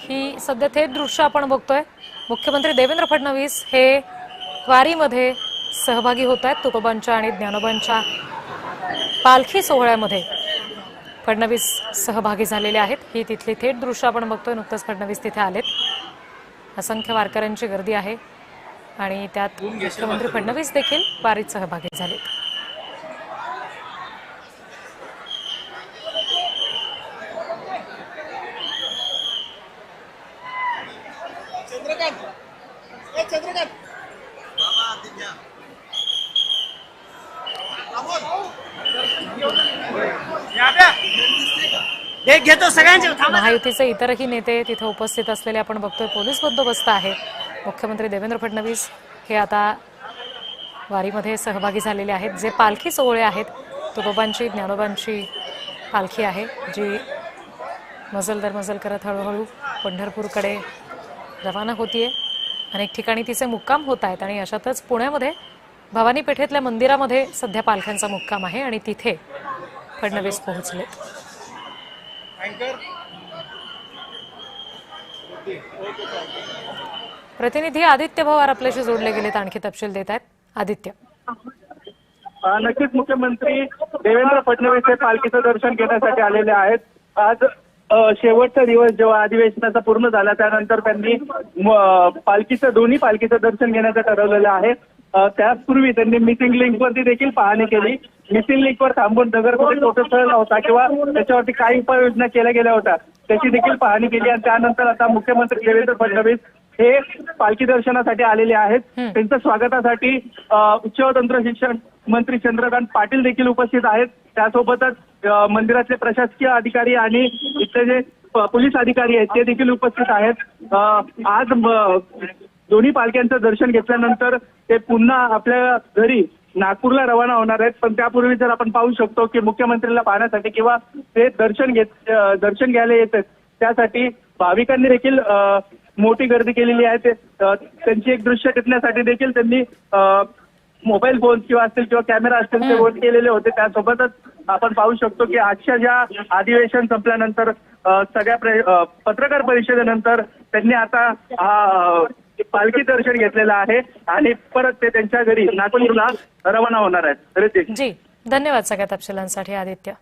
ही सध्या थेट दृश्य आपण बघतोय। मुख्यमंत्री देवेंद्र फडणवीस हे वारीमध्ये सहभागी होत आहेत। तुकोबांच्या आणि ज्ञानोबांच्या पालखी सोहळ्यामध्ये फडणवीस सहभागी झालेले आहेत। ही तिथली थेट दृश्य आपण बघतोय। नुकतेच फडणवीस तिथे आलेत। असंख्य वारकऱ्यांची गर्दी आहे आणि त्यात मुख्यमंत्री फडणवीस देखील वारीत सहभागी झालेत। महायुतीचे इतरही नेते तिथे उपस्थित असलेले आपण बघतोय। पोलीस बंदोबस्त आहे। मुख्यमंत्री देवेंद्र फडणवीस हे आता वारीमध्ये सहभागी झालेले आहेत। जे पालखी सोहळे आहेत, तुकोबांची ज्ञानोबांची पालखी आहे जी मजल दर मजल करत हळूहळू पंढरपूरकडे रवाना होतीये। अनेक ठिकाणी तिचे मुक्काम होत आहेत आणि अशातच पुण्यामध्ये भवानी पेठेतल्या मंदिरामध्ये सध्या पालख्यांचा मुक्काम आहे आणि तिथे फडणवीस पोहोचलेत। प्रतिनिधी आदित्य पवार आपल्याशी जोडले गेलेत, आणखी तपशील देत आहेत। आदित्य, नक्कीच मुख्यमंत्री देवेंद्र फडणवीस हे पालखीचं दर्शन घेण्यासाठी आलेले आहेत। आज शेवटचा दिवस जेव्हा अधिवेशनाचा पूर्ण झाला त्यानंतर त्यांनी दोन्ही पालखीचं दर्शन घेण्याचं ठरवलेलं आहे। त्याचपूर्वी त्यांनी मिसिंग लिंक वरती देखील पाहणी केली। मिसिंग लिंक वर थांबून नगरमध्ये तोटस्थळ होता किंवा त्याच्यावरती काही उपाययोजना केल्या गेल्या होत्या त्याची देखील पाहणी केली आणि त्यानंतर आता मुख्यमंत्री देवेंद्र फडणवीस हे पालखी दर्शनासाठी आलेले आहेत। त्यांच्या स्वागतासाठी उच्च व तंत्र शिक्षण मंत्री चंद्रकांत पाटील देखील उपस्थित आहेत। त्यासोबतच मंदिरातले प्रशासकीय अधिकारी आणि इथले जे पोलीस अधिकारी आहेत ते देखील उपस्थित आहेत। आज दोन्ही पालख्यांचं दर्शन घेतल्यानंतर ते पुन्हा आपल्या घरी नागपूरला रवाना होणार आहेत। पण त्यापूर्वी जर आपण पाहू शकतो की मुख्यमंत्र्यांना पाहण्यासाठी किंवा ते दर्शन घ्यायला येतात त्यासाठी भाविकांनी देखील मोठी गर्दी केलेली आहे। त्यांची एक दृश्य टिपण्यासाठी देखील त्यांनी मोबाईल फोन किंवा असतील किंवा कॅमेरा असतील ते वन केलेले होते। त्यासोबतच आपण पाहू शकतो की आजच्या ज्या अधिवेशन संपल्यानंतर सगळ्या पत्रकार परिषदेनंतर त्यांनी आता पालखी दर्शन घेतलेलं आहे आणि परत ते त्यांच्या घरी नागपूरला रवाना होणार आहेत। जी, धन्यवाद सगळ्या तपशिलांसाठी आदित्य।